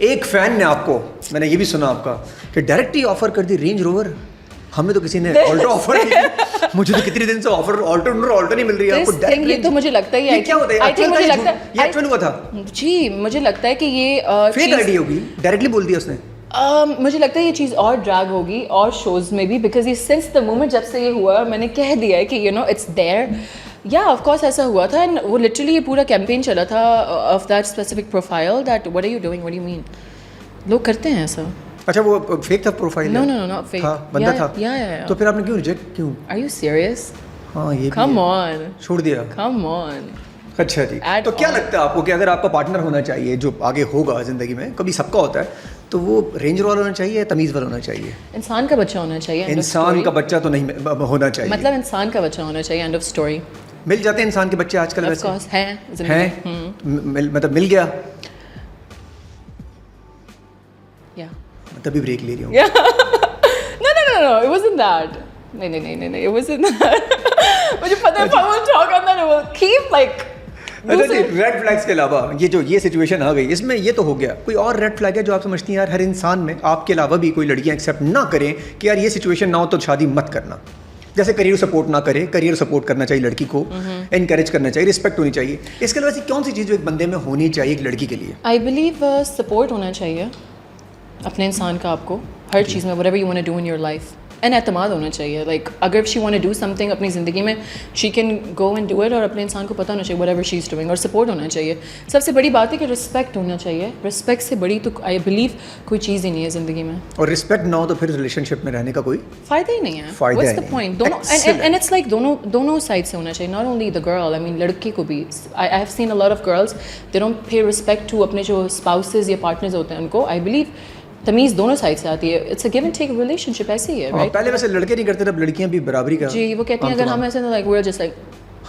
ایک فین نے آپ کو, میں نے یہ بھی سنا آپ کا, کہ ڈائریکٹ ہی آفر کر دی رینج روور. ہمیں تو کسی نے آلٹو آفر کی, مجھے تو کتنے دن سے آلٹو نہیں مل رہی ہے آپ کو. یہ تو مجھے لگتا ہے کیا ہوتا ہے, یہ ایکچوئل ہوا تھا جی. مجھے لگتا ہے کہ یہ فیک آئی ڈی ہوگی, ڈائریکٹلی بول دیا اس نے. مجھے لگتا ہے یہ چیز اور ڈریگ ہوگی اور شوز میں بھی, بیکاز یہ سنس دا مومنٹ جب سے یہ ہوا میں نے کہہ دیا ہے کہ یو نو اٹس دیر. یا آف کورس ایسا ہوا تھا, اینڈ وہ لٹرلی یہ پورا کیمپین چلا تھا of that specific profile that what are you doing, what do you mean. لوگ کرتے ہیں ایسا. اچھا وہ فیک تھا پروفائل؟ نو نو نو فیک بندہ تھا. تو پھر آپ نے کیوں ریجیکٹ کیوں؟ Are you serious? ہاں یہ کم آن, چھوڑ دیا. کم آن. اچھا جی, تو کیا لگتا ہے آپ کو کہ اگر آپ کا پارٹنر ہونا چاہیے جو آگے ہوگا زندگی میں, کبھی سب کا ہوتا ہے, تو وہ رینج والا ہونا چاہیے, تمیز والا ہونا چاہیے؟ انسان کا بچہ ہونا چاہیے. انسان کا بچہ تو نہیں ہونا چاہیے, مطلب انسان کا بچہ ہونا چاہیے. And of story. مل جاتے ہیں انسان کے بچے آج کل ویسے ہیں, مطلب مل گیا یا تبھی بریک لے رہی ہوں. No, it wasn't that. No, it wasn't that. مجھے پتہ ہے I will talk on that, I will keep like. Red flags کے علاوہ یہ سچویشن آ گئی, اس میں یہ تو ہو گیا, کوئی اور ریڈ فلیگ ہے جو آپ سمجھتی ہیں یار ہر انسان میں آپ کے علاوہ بھی کوئی لڑکیاں ایکسیپٹ نہ کریں کہ یار یہ سچویشن نہ ہو تو شادی مت کرنا؟ جیسے کریئر سپورٹ نہ کرے, کریئر سپورٹ کرنا چاہیے لڑکی کو, انکریج کرنا چاہیے, رسپیکٹ ہونی چاہیے. اس کے علاوہ ایسی کون سی چیز جو ایک بندے میں ہونی چاہیے ایک لڑکی کے لیے؟ آئی بلیو سپورٹ ہونا چاہیے اپنے انسان کا, آپ کو ہر چیز میں whatever you want to do in your life. And اعتماد ہونا چاہیے. لائک اگر she want to do something اپنی زندگی میں, she can go and do it, اور اپنے انسان کو پتہ ہونا چاہیے whatever she is doing, اور سپورٹ ہونا چاہیے. سب سے بڑی بات ہے کہ رسپیکٹ ہونا چاہیے. رسپیکٹ سے بڑی تو آئی بلیو کوئی چیز ہی نہیں ہے زندگی میں. اور رسپیکٹ نہ ہو تو پھر ریلیشن شپ میں رہنے کا کوئی فائدہ ہی نہیں ہے. What's the point? دونوں, اینڈ اٹس لائک دونوں سائڈ سے ہونا چاہیے, not only the girl. I mean لڑکی کو بھی. I have seen a lot of girls they don't pay respect to اپنے جو اسپاؤسز یا پارٹنرز ہوتے ہیں ان کو. آئی بلیو تمیز دونوں سائڈ سے آتی ہے. It's a give and take relationship, ایسے ہی ہے رائٹ. پہلے ویسے لڑکے نہیں کرتے, اب لڑکیاں بھی برابری کا. جی وہ کہتی ہیں اگر ہم ایسے like we are just like.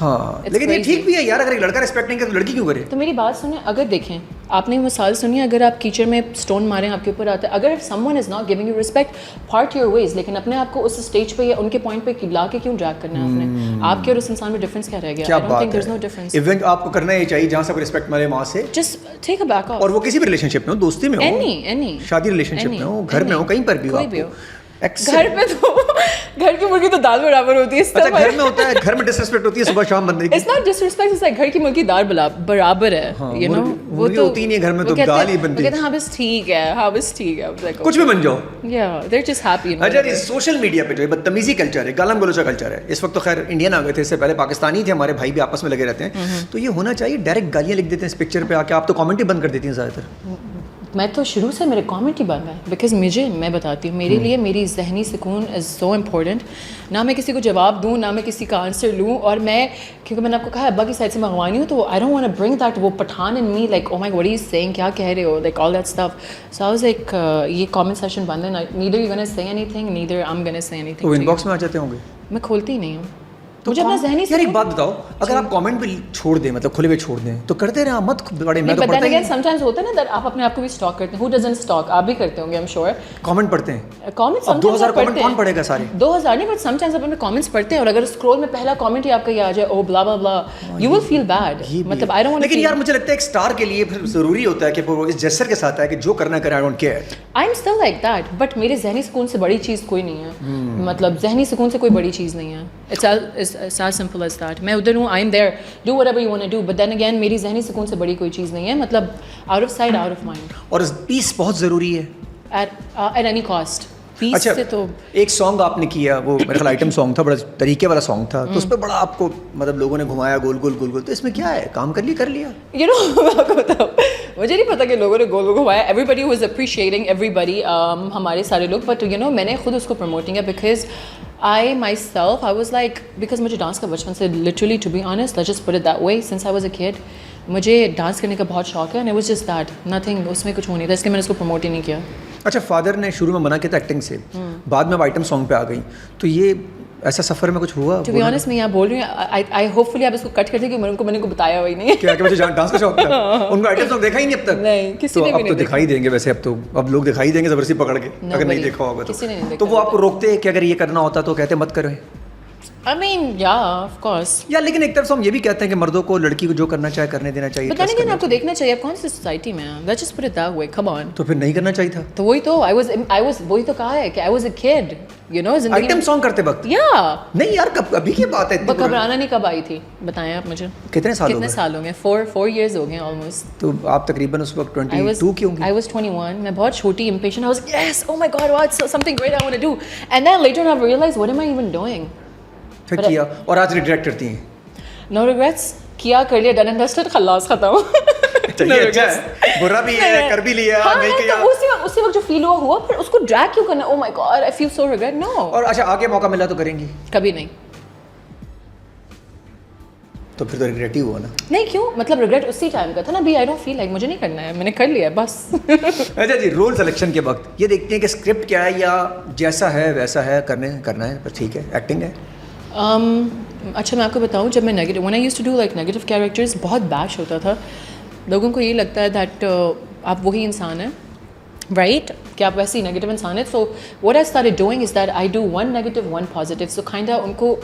ہاں لیکن یہ ٹھیک بھی ہے یار, اگر ایک لڑکا رسپیکٹ نہیں کرے تو لڑکی کیوں کرے؟ تو میری بات سنیں, اگر دیکھیں آپ نے مثال سنی, اگر آپ کیچڑ میں اسٹون ماریں آپ کے اوپر آتا ہے, اگر someone is not giving you respect part your ways, لیکن اپنے آپ کو اس اسٹیج پہ یا ان کے پوائنٹ پہ لا کے کیوں ڈریگ کرنا ہے آپ نے؟ آپ کے اور اس انسان میں ڈفرینس کیا رہ گیا؟ کیا بات ہے. ایونٹ آپ کو کرنا یہ چاہیے جہاں سے رسپیکٹ ملے وہاں سے just take a back of. اور وہ کسی بھی ریلیشن شپ میں ہو, دوستی میں ہو, اینی شادی ریلیشن شپ میں ہو, گھر میں ہو, کہیں پر بھی ہو. گھر پہ تو گھر کی مرغی تو دال برابر ہوتی ہے. اچھا گھر میں ہوتا ہے, گھر میں ڈس رسپیکٹ ہوتی ہے صبح شام بندے کی. It's not disrespect, it's like گھر کی مرغی دال برابر ہے, یو نو. وہ تو ہوتی نہیں گھر میں, تو دال ہی بنتی ہے. ہاں بس ٹھیک ہے, ہاں بس ٹھیک ہے, کچھ بھی بن جاؤ. یا دے آر جسٹ ہیپی. اچھا یہ سوشل میڈیا پہ جو ہے بدتمیزی کلچر ہے, گالم گلوچا کلچر ہے, اس وقت تو خیر انڈین آ گئے تھے, اس سے پہلے پاکستانی تھے, ہمارے بھائی بھی آپس میں لگے رہتے ہیں. تو یہ ہونا چاہیے ڈائریکٹ گالیاں لکھ دیتے ہیں اس پکچر پہ آ کے, آپ تو کامنٹ ہی بند کر دیتی ہیں زیادہ تر. میں تو شروع سے میرے کامنٹ ہی بند ہے, بیکاز میں بتاتی ہوں میرے لیے میری ذہنی سکون از سو امپورٹنٹ. نہ میں کسی کو جواب دوں, نہ میں کسی کا آنسر لوں, اور میں کیونکہ میں نے آپ کو کہا ابا کی سائڈ سے منگوانی ہوں, تو I don't want to bring that وہ Pathan in me, like oh my God he is saying, کیا کہہ رہے ہو, like all that stuff. So I was like یہ کامنٹ سیشن بند ہے, neither you gonna say anything, neither I am gonna say any thing. تو in box میں آ جاتے ہوں گے. میں کھولتی ہی نہیں ہوں. مجھے اپنا ذہنی یار ایک بات بتاؤ, اگر آپ کامنٹ بھی چھوڑ دیں, مطلب کھلے ہوئے چھوڑ دیں, تو کرتے رہے مت بڑے. میں تو پڑھتا ہی سم ٹائمز ہوتا ہے نا آپ اپنے آپ کو بھی اسٹاک کرتے ہیں. Who doesn't stock? آپ بھی کرتے ہوں گے, آئی ایم شیور. کامنٹ پڑھتے ہیں, کامنٹ اب 2000 کامنٹ کون پڑھے گا سارے؟ 2000 نہیں, بٹ سم ٹائمز اپنے کامنٹس پڑھتے ہیں, اور اگر اسکرول میں پہلا کامنٹ ہی آپ کا یہ آ جائے, او بلا بلا بلا, یو ول فیل بیڈ. مطلب آئی ڈونٹ وانٹ. لیکن یار مجھے لگتا ہے ایک اسٹار کے لیے پھر ضروری ہوتا ہے کہ وہ اس جیسر کے ساتھ ہے کہ جو کرنا کرے, I don't care. I am still like that, but میرے ذہنی سکون سے بڑی چیز کوئی نہیں ہے. مطلب ذہنی سکون سے کوئی بڑی چیز نہیں ہے. It's as simple as that. میں ادھر ہوں, I am there, do whatever you want to do, but then again میری ذہنی سکون سے بڑی کوئی چیز نہیں ہے. مطلب out of sight out of mind. اور پیس بہت ضروری ہے ایٹ اینی کاسٹ. اچھا تو ایک سانگ آپ نے کیا, وہ میرے خیال آئٹم سانگ تھا, بڑا طریقے والا سانگ تھا, تو اس پہ بڑا آپ کو مطلب لوگوں نے گھمایا گول گول گول گول, تو اس میں کیا ہے, کام کر لیا. یو نو میں آپ کو بتاؤں, مجھے نہیں پتا کہ لوگوں نے گول گول گھمایا. Everybody was appreciating everybody, ہمارے سارے لوگ, بٹ یو نو میں نے خود اس کو پروموٹنگ ہے, because I myself, I was like, because مجھے ڈانس کا بچپن سے literally to be honest, let's just put it that way, since I was a kid, مجھے ڈانس کرنے کا بہت شوق ہے, and it was just that, nothing, اس میں کچھ ہو نہیں تھا, اس لیے میں نے اس کو پروموٹ ہی نہیں کیا. اچھا فادر نے شروع میں منع کیا تھا ایکٹنگ سے, بعد میں آئٹم سانگ پہ آ گئی, تو یہ ایسا سفر میں کچھ ہوا؟ ٹو بی آنیسٹ میں یہاں بول رہی ہوں, آئی ہوپ فلی آپ اس کو کٹ کر دیں, کہ میں نے کو بتایا ہوئی نہیں کیا کہ مجھے ڈانس کا شوق تھا. ان کو آئٹم سانگ دیکھا ہی نہیں اب تک؟ نہیں, کسی نے بھی نہیں. اب تو دکھائی دیں گے ویسے, اب لوگ دکھائی دیں گے زبردستی پکڑ کے, اگر نہیں دیکھا ہوگا تو. تو وہ آپ کو روکتے کہ اگر یہ کرنا ہوتا تو کہتے مت کریں؟ I mean, yeah, of course. یا لیکن ایک طرف سے ہم یہ بھی کہتے ہیں کہ مردوں کو لڑکی کو جو کرنا چاہے کرنے دینا چاہیے. بتانے کہ آپ کو دیکھنا چاہیے آپ کون سی سوسائٹی میں ہیں. Let's just put it that way. Come on. تو پھر نہیں کرنا چاہیے تھا. تو وہی تو I was وہی تو کہا ہے کہ I was a kid. You know, زندگی آئٹم سانگ کرتے وقت. Yeah. نہیں یار کب ابھی کی بات ہے. گھبرانا نہیں کب آئی تھی بتائیں آپ مجھے. کتنے سال ہو گئے 4 years ہو گئے almost. تو آپ تقریباً اس وقت 22 کی ہوں گی. I was 21. میں بہت چھوٹی impatient. I was like, yes, oh my God, what something great I want to do. And then later on I realized what am I even doing. پھر کیا اور آج ریگریٹ کرتی ہیں. No regrets. کیا کر لیا, done and dusted, خلاص ختم. برا بھی ہے کر بھی لیا نہیں کیا. اسی وقت جو فیل ہوا پھر اس کو ڈریگ کیوں کرنا. Oh my God, I feel so regret. No. اور اچھا آگے موقع ملا تو کریں گی. کبھی نہیں. تو پھر تو ریگریٹ ہی ہوا نا. نہیں کیوں, مطلب ریگریٹ اسی ٹائم کا تھا نا. ابھی آئی ڈونٹ فیل لائک مجھے نہیں کرنا ہے, میں نے کر لیا بس. اچھا جی, رول سلیکشن کے وقت یہ دیکھتے ہیں کہ اسکرپٹ کیا ہے یا جیسا ہے ویسا ہے کرنا ہے بس ٹھیک ہے ایکٹنگ ہے. اچھا میں آپ کو بتاؤں, جب میں negative when I used to do like negative characters بہت بیش ہوتا تھا. لوگوں کو یہ لگتا ہے دیٹ آپ وہی انسان ہیں رائٹ, کہ آپ ویسے ہی نیگیٹو انسان ہیں. سو what I started doing is that I do one negative one positive. So kind of ان کو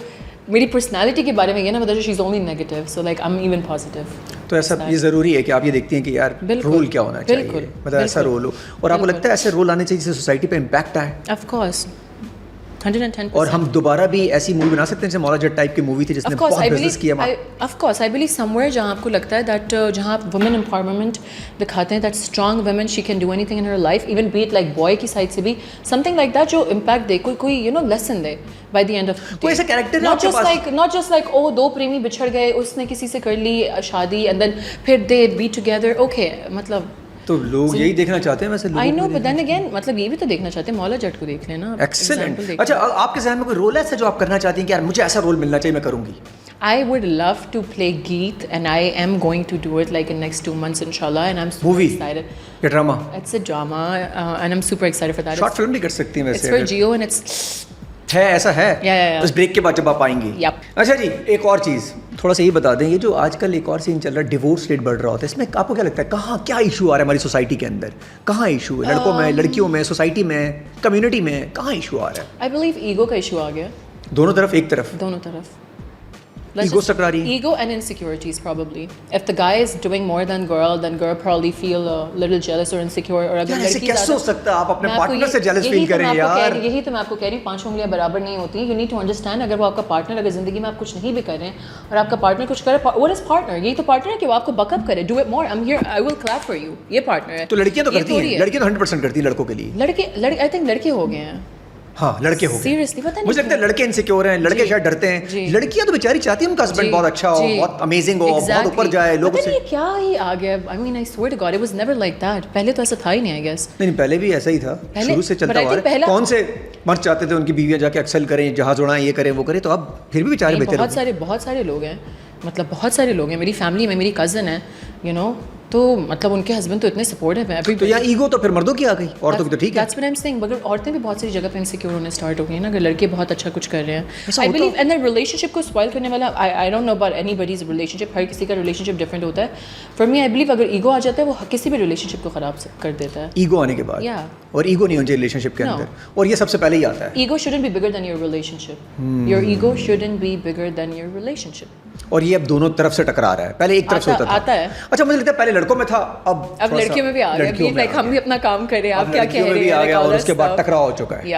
میری پرسنالٹی کے بارے میں یہ نا بتا she is only negative, so like I am even positive. تو ایسا یہ ضروری ہے کہ آپ یہ دیکھتی ہیں کہ یار رول کیا ہونا چاہیے, مطلب ایسا رول ہو. اور آپ کو لگتا ہے ایسے رول آنے چاہیے جس سے سوسائٹی پہ امپیکٹ آئے. Of course 110%. اور ہم دوبارہ بھی ایسی مووی بنا سکتے ہیں جیسے مولا جٹ ٹائپ کی مووی تھی جس نے بہت بزنس کیا. Of course I believe some where جہاں آپ کو لگتا ہے دیٹ جہاں آپ وومن امپاورمنٹ دکھاتے ہیں, that strong woman she can do anything in her life, even be it like boy کی سائڈ سے بھی سم تھنگ لائک دیٹ جو امپیکٹ دے, کوئی یو نو لیسن دے بائی دی اینڈ آف کوئی ایسا character not just like oh دو پریمی بچھڑ گئے, اس نے کسی سے کر لی شادی اینڈ دین پھر دے بی ٹوگیدر. اوکے مطلب تو لوگ یہی دیکھنا چاہتے ہیں ویسے. آئی نو بٹ دین اگین مطلب یہ بھی تو دیکھنا چاہتے ہیں, مولا جٹ کو دیکھ لینا. ایکسلنٹ. اچھا آپ کے ذہن میں کوئی رول ہے ایسا جو آپ کرنا چاہتی ہیں کہ یار مجھے ایسا رول ملنا چاہیے میں کروں گی؟ I would love to play Geet and I am going to do it like in next 2 months inshallah and I'm super excited. یا drama? It's a drama and I'm super excited for that. Short film بھی کر سکتی ہیں ویسے. It's for Jio and it's ہے ایسا ہے. اس break کے بعد جب آپ آئیں گی. Yep. اچھا جی, ایک اور چیز تھوڑا سا یہ بتا دیں, یہ جو آج کل ایک اور سین چل رہا ہے ڈیورس ریٹ بڑھ رہا ہوتا ہے, اس میں آپ کو کیا لگتا ہے کہاں کیا ایشو آ رہا ہے ہماری سوسائٹی کے اندر؟ کہاں ایشو ہے لڑکوں میں, لڑکیوں میں, سوسائٹی میں, کمیونٹی میں, کہاں ایشو آ رہا ہے؟ I believe ego کا ایشو آ گیا. دونوں طرف, ایک طرف دونوں طرف ایگو ٹکرا رہی ہے. Ego and insecurities probably. If the guy is doing more than girl probably feel a little jealous or insecure. اور اگر ایسے کیسے ہو سکتا ہے آپ اپنے پارٹنر سے jealous feel کریں یار؟ یہی تو میں آپ کو کہہ رہی ہوں, 5 انگلیاں برابر نہیں ہوتی. You need to understand اگر وہ آپ کا پارٹنر, اگر زندگی میں آپ کچھ نہیں بھی کر رہے ہیں اور آپ کا پارٹنر کچھ کرے, what is partner? یہی تو پارٹنر ہے کہ وہ آپ کو بیک اپ کرے. Do it more, I'm here, I will clap for you. یہ پارٹنر ہے. تو لڑکیاں تو کرتی ہیں, لڑکیاں تو 100% کرتی ہیں لڑکوں کے لیے. لڑکے I think لڑکے ہو گئے ہیں. ہاں لڑکے ہو گئے. سیریسلی پتہ نہیں, مجھے لگتا ہے لڑکے انسیکیور ہیں, لڑکے شاید ڈرتے ہیں. لڑکیاں تو بیچاری چاہتی ہیں ان کا ہسبینڈ بہت اچھا ہو, بہت امیزنگ ہو, بہت اوپر جائے لوگوں سے. یہ کیا ہی آ گیا. I mean I swear to God it was never like that. پہلے تو ایسا تھا ہی نہیں. I guess نہیں, پہلے بھی ایسا ہی تھا, شروع سے چلتا ہوا ہے. کون سے مرد چاہتے تھے ان کی بیویاں جا کے ایکسل کریں, جہاز اڑائیں, یہ کریں وہ کریں, تو اب پھر بھی بیچارے بہتے بہت سارے لوگ ہیں, مطلب بہت سارے لوگ ہیں میری فیملی میں. میری کزن ہے یو نو, تو مطلب ان کے ہسبینڈ تو اتنے سپورٹیو ہیں. تو یہاں ایگو تو پھر مردوں کی آ گئی, عورتوں کی تو ٹھیک ہے. That's what I am saying. مگر عورتیں بھی بہت ساری جگہ پہ انسیکیور ہونے اسٹارٹ ہو گئی ہیں نا, اگر لڑکے بہت اچھا کچھ کر رہے ہیں. I believe and the relationship کو اسپوائل کرنے والا, I don't know about anybody's relationship, ہر کسی کا ریلیشن شپ ڈفرینٹ ہوتا ہے. فار می آئی بلیو اگر ایگو آ جاتا ہے وہ کسی بھی ریلیشن شپ کو خراب کر دیتا ہے. ایگو آنے کے بعد, اور ایگو نہیں ہونا چاہیے ریلیشن شپ کے اندر, اور یہ سب سے پہلے ہی آتا ہے. Ego shouldn't be bigger than your relationship. Your ego shouldn't be bigger than your relationship. اور یہ اب دونوں طرف سے ٹکرا رہا ہے, پہلے ایک طرف سے ہوتا ہے. اچھا مجھے لگتا ہے پہلے لڑکوں میں تھا, اب لڑکیوں میں بھی آ گیا. لائک ہم بھی اپنا کام کر رہے ہیں, آپ کیا کہہ رہے ہیں, اور اس کے بعد ٹکراؤ ہو چکا ہے.